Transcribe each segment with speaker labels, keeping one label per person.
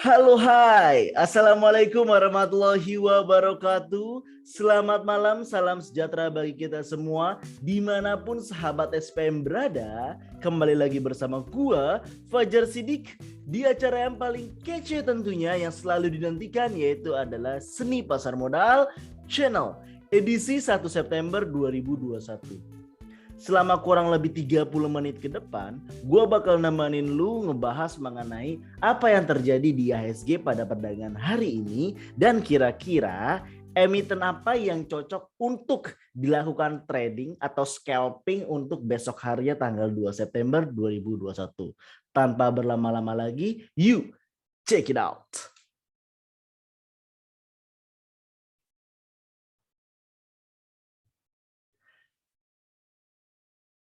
Speaker 1: Halo, hai. Assalamualaikum warahmatullahi wabarakatuh. Selamat malam, salam sejahtera bagi kita semua. Dimanapun sahabat SPM berada, kembali lagi bersama gua, Fajar Sidik, di acara yang paling kece tentunya yang selalu dinantikan, yaitu adalah Seni Pasar Modal Channel, edisi 1 September 2021. Selama kurang lebih 30 menit ke depan, gue bakal nemenin lu ngebahas mengenai apa yang terjadi di IHSG pada perdagangan hari ini dan kira-kira emiten apa yang cocok untuk dilakukan trading atau scalping untuk besok harinya tanggal 2 September 2021. Tanpa berlama-lama lagi, yuk check it out.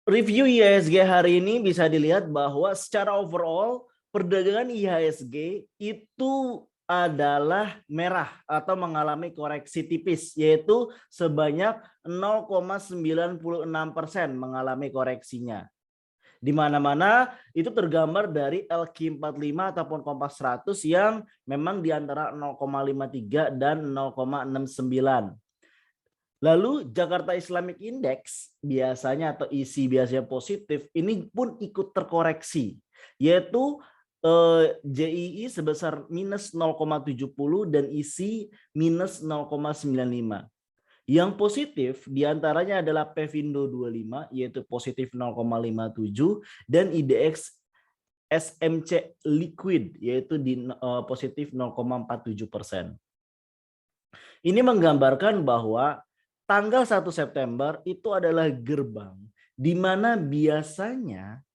Speaker 1: Review IHSG hari ini bisa dilihat bahwa secara overall perdagangan IHSG itu adalah merah atau mengalami koreksi tipis, yaitu sebanyak 0,96% mengalami koreksinya. Di mana-mana itu tergambar dari LQ45 ataupun Kompas 100 yang memang di antara 0,53 dan 0,69. Lalu Jakarta Islamic Index biasanya atau isi biasanya positif, ini pun ikut terkoreksi, yaitu JII sebesar minus 0,70 dan isi minus 0,95. Yang positif diantaranya adalah Pevindo 25 yaitu positif 0,57 dan IDX SMC Liquid yaitu di positif 0,47%. Ini menggambarkan bahwa tanggal 1 September itu adalah gerbang di mana biasanya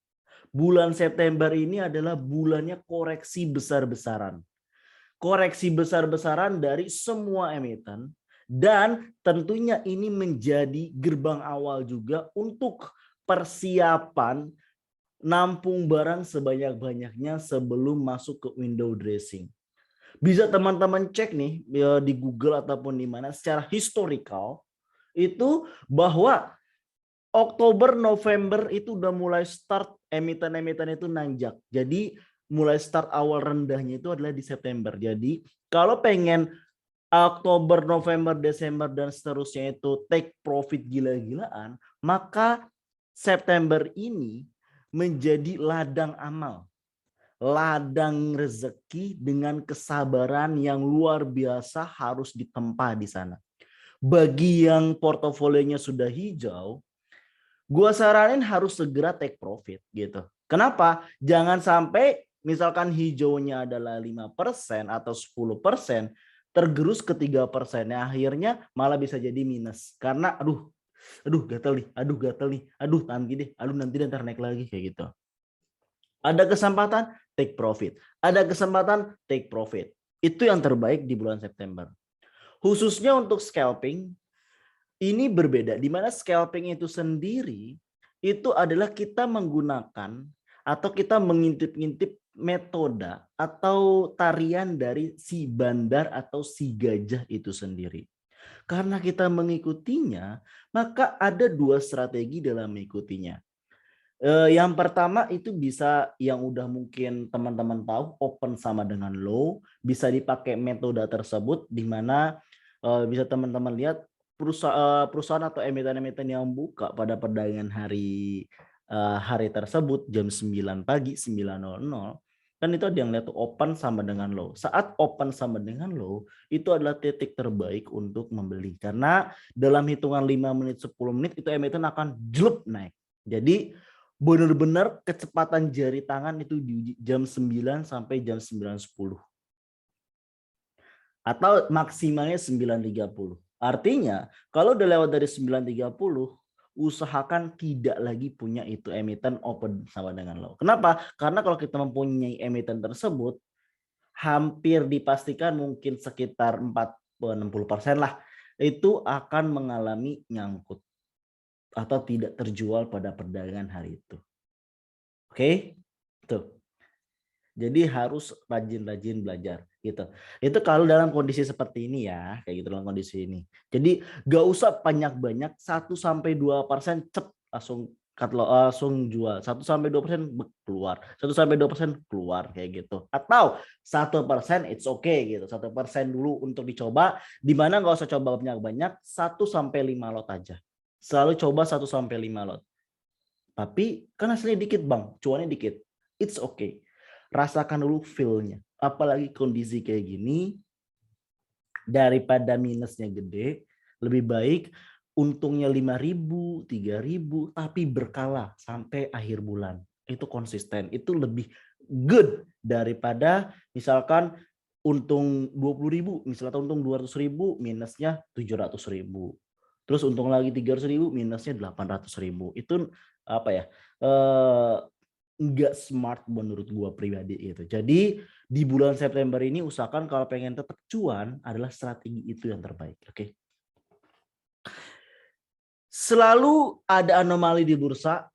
Speaker 1: bulan September ini adalah bulannya koreksi besar-besaran. Koreksi besar-besaran dari semua emiten dan tentunya ini menjadi gerbang awal juga untuk persiapan nampung barang sebanyak-banyaknya sebelum masuk ke window dressing. Bisa teman-teman cek nih di Google ataupun di mana secara historical itu bahwa Oktober, November itu udah mulai start emiten-emiten itu nanjak. Jadi mulai start awal rendahnya itu adalah di September. Jadi kalau pengen Oktober, November, Desember dan seterusnya itu take profit gila-gilaan, maka September ini menjadi ladang amal, ladang rezeki dengan kesabaran yang luar biasa harus ditempa di sana. Bagi yang portofolionya sudah hijau, gua saranin harus segera take profit gitu. Kenapa? Jangan sampai misalkan hijaunya adalah 5% atau 10%, tergerus ke 3%. Akhirnya malah bisa jadi minus. Karena aduh gatel nih, aduh nanti deh ntar naik lagi kayak gitu. Ada kesempatan take profit. Ada kesempatan take profit. Itu yang terbaik di bulan September. Khususnya untuk scalping, ini berbeda, di mana scalping itu sendiri itu adalah kita menggunakan atau kita mengintip-ngintip metode atau tarian dari si bandar atau si gajah itu sendiri. Karena kita mengikutinya, maka ada dua strategi dalam mengikutinya. Yang pertama itu bisa yang udah mungkin teman-teman tahu, open sama dengan low, bisa dipakai metode tersebut di mana bisa teman-teman lihat perusahaan atau emiten-emiten yang buka pada perdagangan hari tersebut jam 9 pagi 9.00 kan itu ada yang lihat open sama dengan low. Saat open sama dengan low itu adalah titik terbaik untuk membeli karena dalam hitungan 5 menit 10 menit itu emiten akan jelup naik. Jadi benar-benar kecepatan jari tangan itu di jam 9 sampai jam 9.10 atau maksimalnya 9.30. Artinya kalau udah lewat dari 9.30 usahakan tidak lagi punya itu emiten open sama dengan low. Kenapa? Karena kalau kita mempunyai emiten tersebut hampir dipastikan mungkin sekitar 60% lah itu akan mengalami nyangkut atau tidak terjual pada perdagangan hari itu. Oke, tuh. Jadi harus rajin-rajin belajar gitu. Itu kalau dalam kondisi seperti ini ya, kayak gitu dalam kondisi ini. Jadi gak usah banyak-banyak 1-2% cep langsung langsung jual 1-2% keluar, 1-2% keluar kayak gitu. Atau 1% it's okay gitu, 1% dulu untuk dicoba, di mana nggak usah coba banyak-banyak, 1-5 lot aja. Selalu coba 1-5 lot. Tapi kan hasilnya dikit bang, cuannya dikit, it's okay. Rasakan dulu feel-nya. Apalagi kondisi kayak gini, daripada minusnya gede, lebih baik untungnya 5.000, 3.000, tapi berkala sampai akhir bulan. Itu konsisten, itu lebih good daripada misalkan untung 20.000, misalnya untung 200.000, minusnya 700.000. Terus untung lagi 300.000, minusnya 800.000. Itu apa ya? Nggak smart menurut gua pribadi itu. Jadi di bulan September ini usahakan kalau pengen tetap cuan adalah strategi itu yang terbaik. Oke. Selalu ada anomali di bursa,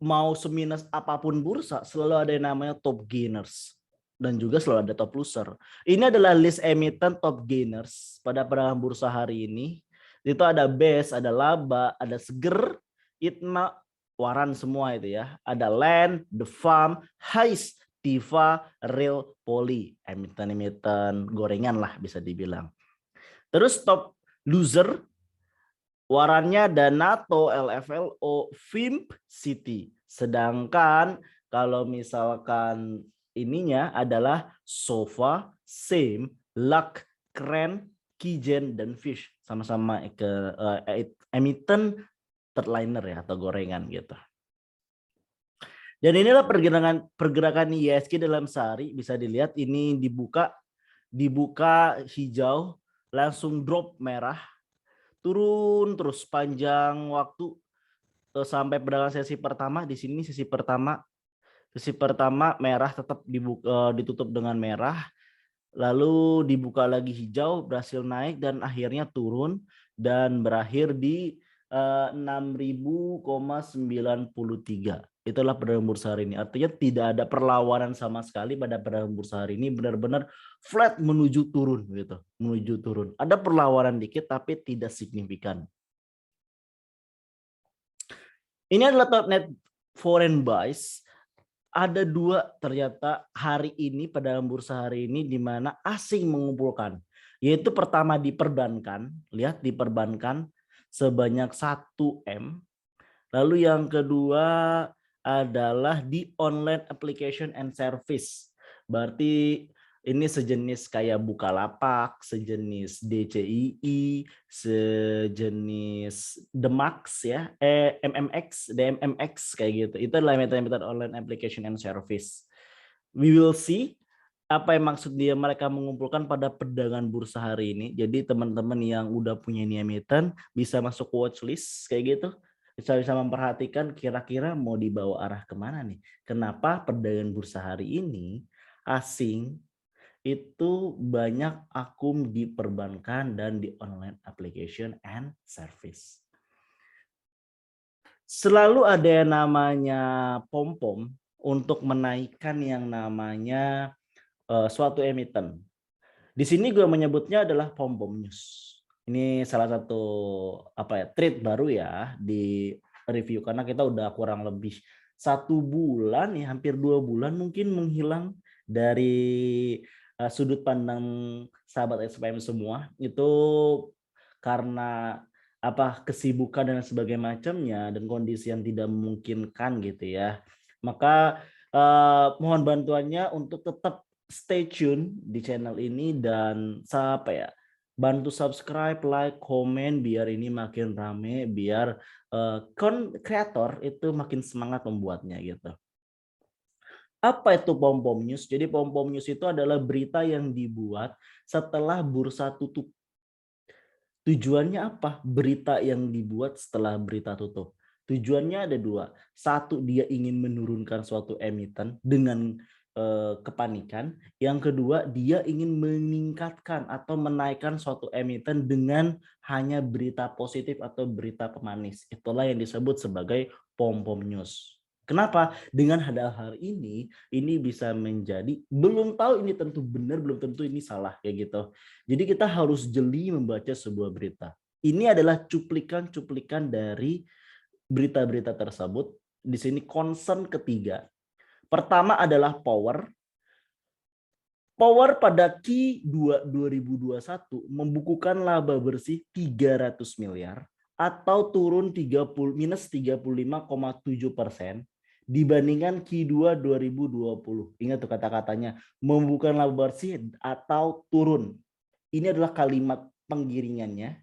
Speaker 1: mau seminus apapun bursa, selalu ada yang namanya top gainers dan juga selalu ada top loser. Ini adalah list emiten top gainers pada perdagangan bursa hari ini. Itu ada BES, ada Laba, ada Seger, Itma, Waran semua itu ya. Ada Land, The Farm, Hais, Tifa, Real, Poli, emiten-emiten gorengan lah bisa dibilang. Terus top loser warannya Danato, LFLO, Vimp, City. Sedangkan kalau misalkan ininya adalah Sofa, Same, Luck, Kren, Kijen, dan Fish. Sama-sama ke emiten third-liner ya atau gorengan gitu. Dan inilah pergerakan IISG dalam sehari. Bisa dilihat ini dibuka hijau, langsung drop merah, turun terus panjang waktu sampai perdagangan sesi pertama. Di sini sesi pertama merah tetap ditutup dengan merah, lalu dibuka lagi hijau, berhasil naik dan akhirnya turun dan berakhir di 6.093. Itulah perdagangan bursa hari ini. Artinya tidak ada perlawanan sama sekali pada perdagangan bursa hari ini, benar-benar flat menuju turun gitu, menuju turun. Ada perlawanan dikit tapi tidak signifikan. Ini adalah top net foreign buys. Ada dua ternyata hari ini pada bursa hari ini di mana asing mengumpulkan. Yaitu pertama di perbankan, lihat di perbankan sebanyak 1 M. Lalu yang kedua adalah di online application and service. Berarti ini sejenis kayak Bukalapak, sejenis DCII, sejenis Demax ya, DMMX kayak gitu. Itu adalah emiten-emiten online application and service. We will see apa yang maksud dia mereka mengumpulkan pada perdagangan bursa hari ini. Jadi teman-teman yang udah punya ini emiten bisa masuk watchlist kayak gitu. Bisa memperhatikan kira-kira mau dibawa arah kemana nih. Kenapa perdagangan bursa hari ini asing itu banyak akum di perbankan dan di online application and service. Selalu ada yang namanya pom-pom untuk menaikkan yang namanya suatu emiten. Di sini gue menyebutnya adalah pom-pom news. Ini salah satu treat baru ya di review karena kita udah kurang lebih 1 bulan ya, hampir 2 bulan mungkin menghilang dari sudut pandang sahabat SPM semua. Itu karena kesibukan dan sebagainya macamnya dan kondisi yang tidak memungkinkan gitu ya. Maka mohon bantuannya untuk tetap stay tune di channel ini dan bantu subscribe, like, komen biar ini makin rame, biar kreator itu makin semangat membuatnya gitu. Apa itu pom-pom news? Jadi pom-pom news itu adalah berita yang dibuat setelah bursa tutup. Tujuannya apa? Berita yang dibuat setelah berita tutup. Tujuannya ada 2. 1, dia ingin menurunkan suatu emiten dengan kepanikan. Yang kedua, dia ingin meningkatkan atau menaikkan suatu emiten dengan hanya berita positif atau berita pemanis. Itulah yang disebut sebagai pom-pom news. Kenapa? Dengan hal ini bisa menjadi, belum tahu ini tentu benar, belum tentu ini salah kayak gitu. Jadi kita harus jeli membaca sebuah berita. Ini adalah cuplikan-cuplikan dari berita-berita tersebut. Di sini concern ketiga. Pertama adalah power. Power pada Q2 2021 membukukan laba bersih 300 miliar atau turun minus 35,7% dibandingkan Q2 2020. Ingat tuh kata-katanya, membukukan laba bersih atau turun. Ini adalah kalimat penggiringannya.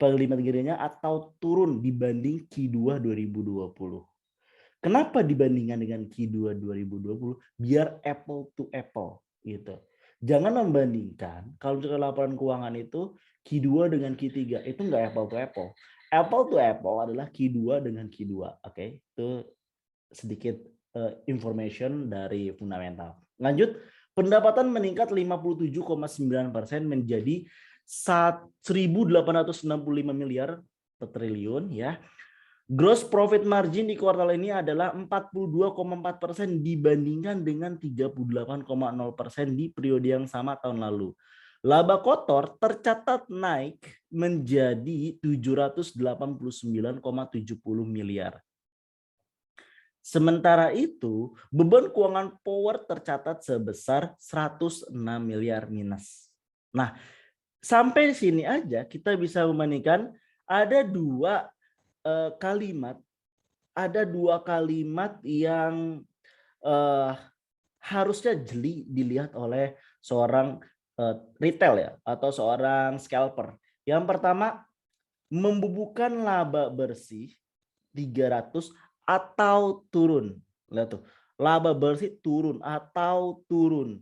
Speaker 1: Kalimat penggiringannya atau turun dibanding Q2 2020. Kenapa dibandingkan dengan Q2 2020? Biar apple to apple gitu. Jangan membandingkan kalau misalkan laporan keuangan itu Q2 dengan Q3 itu enggak apple to apple. Apple to apple adalah Q2 dengan Q2. Oke, itu sedikit information dari fundamental. Lanjut, pendapatan meningkat 57,9% menjadi 1.865 miliar triliun ya. Gross profit margin di kuartal ini adalah 42,4% dibandingkan dengan 38,0% di periode yang sama tahun lalu. Laba kotor tercatat naik menjadi 789,70 miliar. Sementara itu, beban keuangan Power tercatat sebesar 106 miliar minus. Nah, sampai sini aja kita bisa membandingkan ada dua kalimat yang harusnya jeli dilihat oleh seorang retail ya atau seorang scalper. Yang pertama, membubuhkan laba bersih 300 atau turun. Lihat tuh, laba bersih turun atau turun.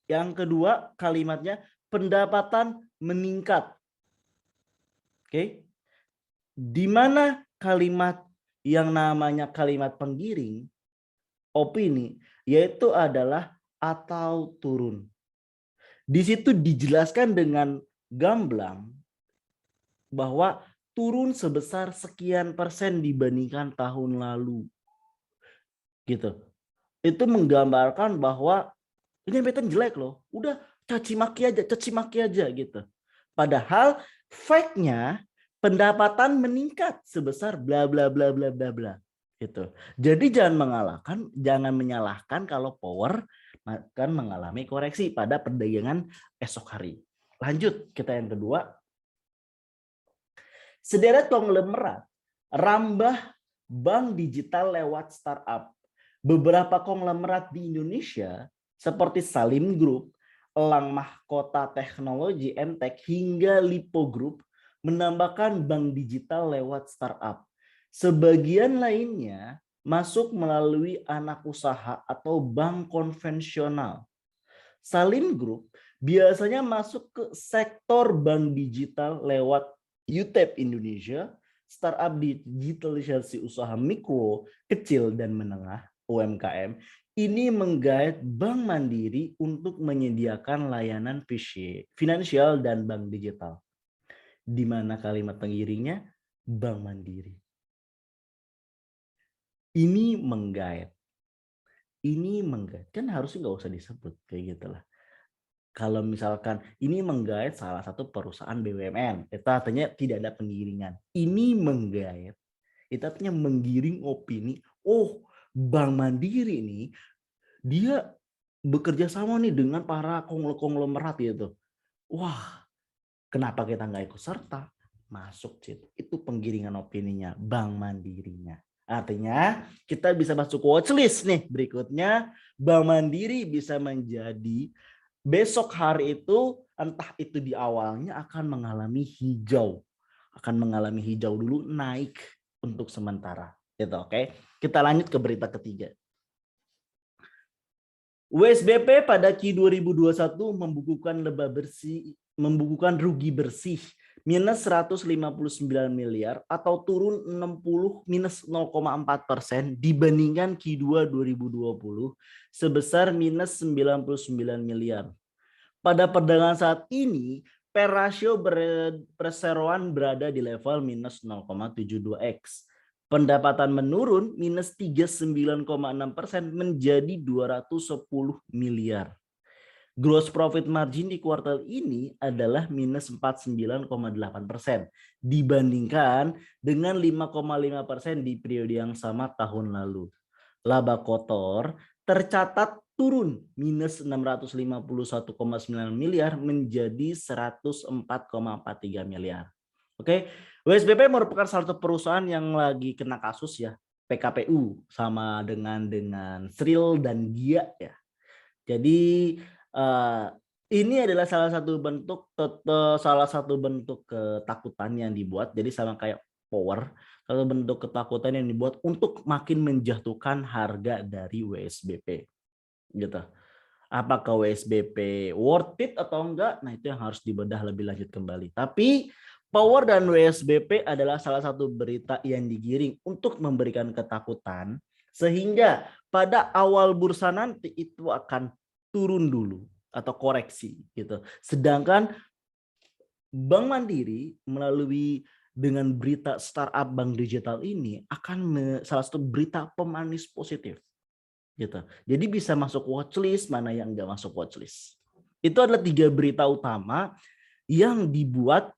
Speaker 1: Yang kedua, kalimatnya pendapatan meningkat. Oke. Di mana kalimat yang namanya kalimat penggiring opini yaitu adalah atau turun. Di situ dijelaskan dengan gamblang bahwa turun sebesar sekian persen dibandingkan tahun lalu. Gitu. Itu menggambarkan bahwa ini emiten jelek loh. Udah caci maki aja gitu. Padahal fact-nya pendapatan meningkat sebesar bla bla bla bla bla bla gitu. Jadi jangan menyalahkan kalau Power akan mengalami koreksi pada perdagangan esok hari. Lanjut kita yang kedua. Sederet konglomerat rambah bank digital lewat startup. Beberapa konglomerat di Indonesia seperti Salim Group, Elang Mahkota Teknologi Emtek hingga Lipo Group menambahkan bank digital lewat startup. Sebagian lainnya masuk melalui anak usaha atau bank konvensional. Salim Group biasanya masuk ke sektor bank digital lewat UTEP Indonesia, startup digitalisasi usaha mikro, kecil, dan menengah UMKM. Ini menggait Bank Mandiri untuk menyediakan layanan finansial dan bank digital. Di mana kalimat pengiringnya Bank Mandiri. Ini menggait. Kan harusnya nggak usah disebut kayak gitulah. Kalau misalkan ini menggait salah satu perusahaan BUMN, itu artinya tidak ada penggiringan. Ini menggait, itu artinya menggiring opini. Oh, Bank Mandiri nih, dia bekerja sama nih dengan para konglomerat gitu. Wah, kenapa kita nggak ikut serta? Masuk situ. Itu penggiringan opininya, Bank Mandirinya. Artinya kita bisa masuk watchlist nih berikutnya. Bank Mandiri bisa menjadi besok hari itu entah itu di awalnya akan mengalami hijau. Akan mengalami hijau dulu naik untuk sementara. Gitu, oke. Kita lanjut ke berita ketiga. WSBP pada Q 2021 membukukan rugi bersih minus 159 miliar atau turun minus 0,4% dibandingkan Q2 2020 sebesar minus 99 miliar. Pada perdagangan saat ini, PER rasio perseroan berada di level minus 0,72x. Pendapatan menurun minus 39,6% menjadi 210 miliar. Gross profit margin di kuartal ini adalah minus 49,8% dibandingkan dengan 5,5% di periode yang sama tahun lalu. Laba kotor tercatat turun minus 651,9 miliar menjadi 104,43 miliar. Oke, WSBP merupakan salah satu perusahaan yang lagi kena kasus ya, PKPU sama dengan Sril dan Gia ya. Jadi ini adalah salah satu bentuk ketakutan yang dibuat. Jadi sama kayak Power, satu bentuk ketakutan yang dibuat untuk makin menjatuhkan harga dari WSBP. Gitu. Apakah WSBP worth it atau enggak? Nah, itu yang harus dibedah lebih lanjut kembali. Tapi Power dan WSBP adalah salah satu berita yang digiring untuk memberikan ketakutan sehingga pada awal bursa nanti itu akan turun dulu atau koreksi gitu. Sedangkan Bank Mandiri melalui dengan berita startup bank digital ini akan salah satu berita pemanis positif gitu. Jadi bisa masuk watchlist, mana yang enggak masuk watchlist. Itu adalah 3 berita utama yang dibuat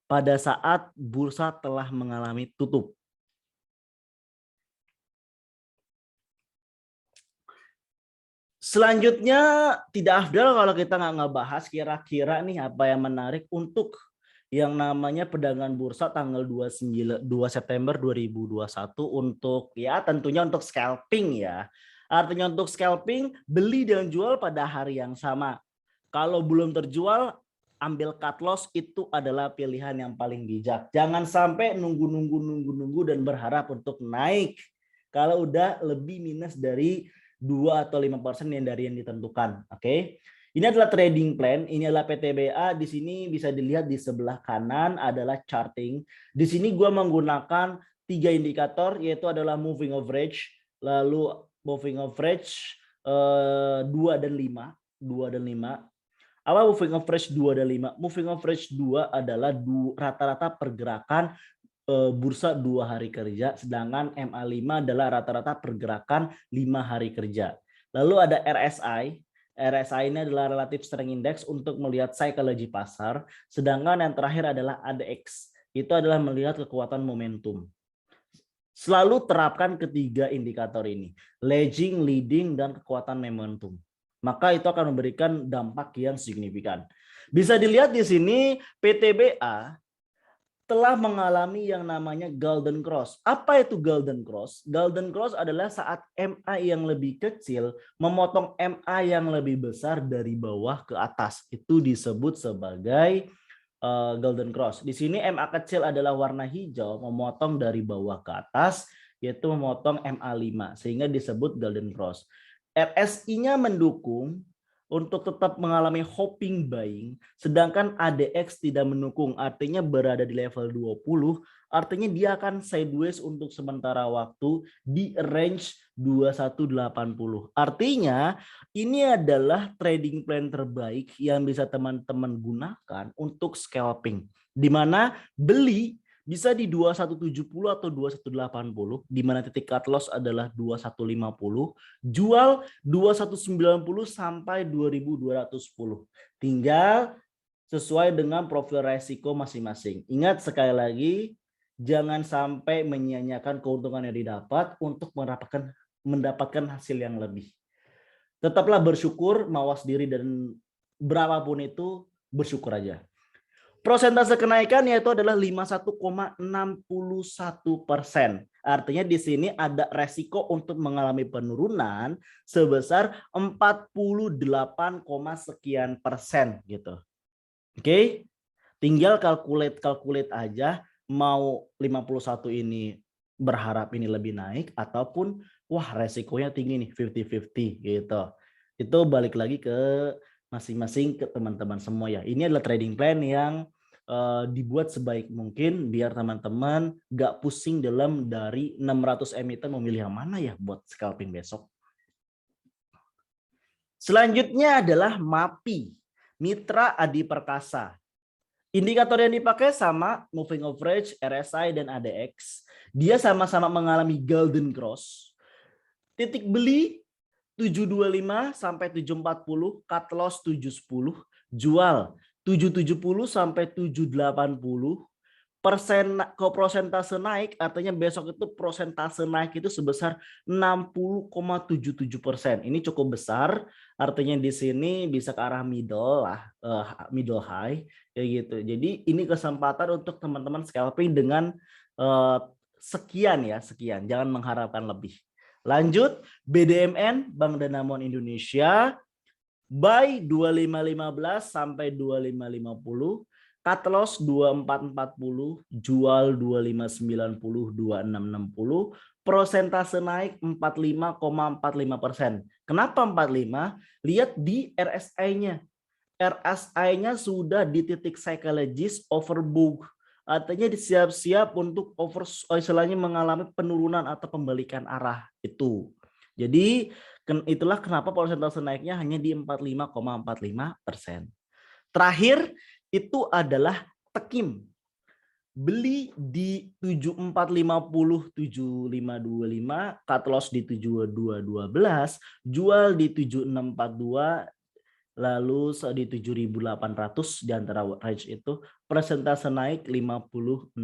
Speaker 1: pada saat bursa telah mengalami tutup. Selanjutnya tidak afdal kalau kita nggak ngebahas kira-kira nih apa yang menarik untuk yang namanya perdagangan bursa tanggal 2 September 2021 untuk ya tentunya untuk scalping ya. Artinya untuk scalping beli dan jual pada hari yang sama. Kalau belum terjual ambil cut loss itu adalah pilihan yang paling bijak. Jangan sampai nunggu dan berharap untuk naik. Kalau udah lebih minus dari 2 atau 5% yang dari yang ditentukan. Oke. Ini adalah trading plan, ini adalah PTBA. Di sini bisa dilihat di sebelah kanan adalah charting. Di sini gua menggunakan 3 indikator yaitu adalah moving average, lalu moving average 2 dan 5, 2 dan 5. Apa moving average 2 dan 5? Moving average 2 adalah rata-rata pergerakan bursa 2 hari kerja, sedangkan MA5 adalah rata-rata pergerakan 5 hari kerja. Lalu ada RSI. RSI ini adalah Relative Strength Index untuk melihat psikologi pasar, sedangkan yang terakhir adalah ADX. Itu adalah melihat kekuatan momentum. Selalu terapkan ketiga indikator ini, lagging, leading, dan kekuatan momentum. Maka itu akan memberikan dampak yang signifikan. Bisa dilihat di sini PTBA telah mengalami yang namanya golden cross. Apa itu golden cross? Golden cross adalah saat MA yang lebih kecil memotong MA yang lebih besar dari bawah ke atas. Itu disebut sebagai golden cross. Di sini MA kecil adalah warna hijau, memotong dari bawah ke atas, yaitu memotong MA5, sehingga disebut golden cross. RSI-nya mendukung untuk tetap mengalami hopping buying, sedangkan ADX tidak mendukung, artinya berada di level 20, artinya dia akan sideways untuk sementara waktu di range 2180. Artinya ini adalah trading plan terbaik yang bisa teman-teman gunakan untuk scalping, di mana beli bisa di 2170 atau 2180, di mana titik cut loss adalah 2150, jual 2190 sampai 2210. Tinggal sesuai dengan profil resiko masing-masing. Ingat sekali lagi, jangan sampai menyia-nyiakan keuntungan yang didapat untuk mendapatkan hasil yang lebih. Tetaplah bersyukur, mawas diri, dan berapapun itu bersyukur aja. Prosentase kenaikan yaitu adalah 51,61%. Artinya di sini ada resiko untuk mengalami penurunan sebesar 48, sekian persen gitu. Oke. Tinggal kalkulate aja mau 51 ini berharap ini lebih naik ataupun wah resikonya tinggi nih 50-50 gitu. Itu balik lagi ke masing-masing ke teman-teman semua ya. Ini adalah trading plan yang dibuat sebaik mungkin biar teman-teman gak pusing dalam dari 600 emiten memilih yang mana ya buat scalping besok. Selanjutnya adalah MAPI, Mitra Adi Perkasa. Indikator yang dipakai sama moving average, RSI, dan ADX. Dia sama-sama mengalami golden cross. Titik beli 725 sampai 740, cut loss 710, jual 770 sampai 780. Persentase naik artinya besok itu persentase naik itu sebesar 60,77%. Ini cukup besar, artinya di sini bisa ke arah middle lah, middle high kayak gitu. Jadi ini kesempatan untuk teman-teman scalping dengan sekian, jangan mengharapkan lebih. Lanjut, BDMN Bank Danamon Indonesia buy 2515 sampai 2550. Cut loss 2440, jual 2590, 2660, persentase naik 45,45%. Kenapa 45? Lihat di RSI-nya. RSI-nya sudah di titik psychologist overbook. Artinya disiap-siap untuk istilahnya mengalami penurunan atau pembalikan arah itu. Jadi itulah kenapa persentase naiknya hanya di 45,45%. Terakhir itu adalah Tekim. Beli di 7450, 7525, cut loss di 7212, jual di 7642, lalu di 7800 di antara range itu, persentase naik 56%.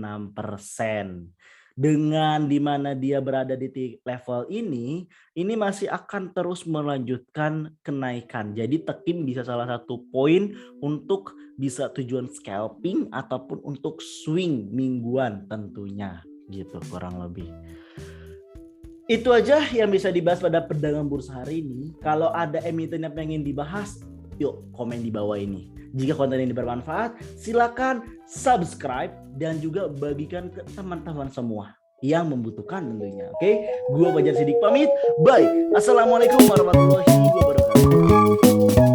Speaker 1: Dengan dimana dia berada di level ini masih akan terus melanjutkan kenaikan. Jadi Tekim bisa salah satu poin untuk bisa tujuan scalping ataupun untuk swing mingguan tentunya gitu kurang lebih. Itu aja yang bisa dibahas pada perdagangan bursa hari ini. Kalau ada emiten yang pengen dibahas, yuk komen di bawah ini. Jika konten ini bermanfaat, silakan subscribe dan juga bagikan ke teman-teman semua yang membutuhkan tentunya. Oke, gua Fajar Sidik pamit. Bye. Assalamualaikum warahmatullahi wabarakatuh.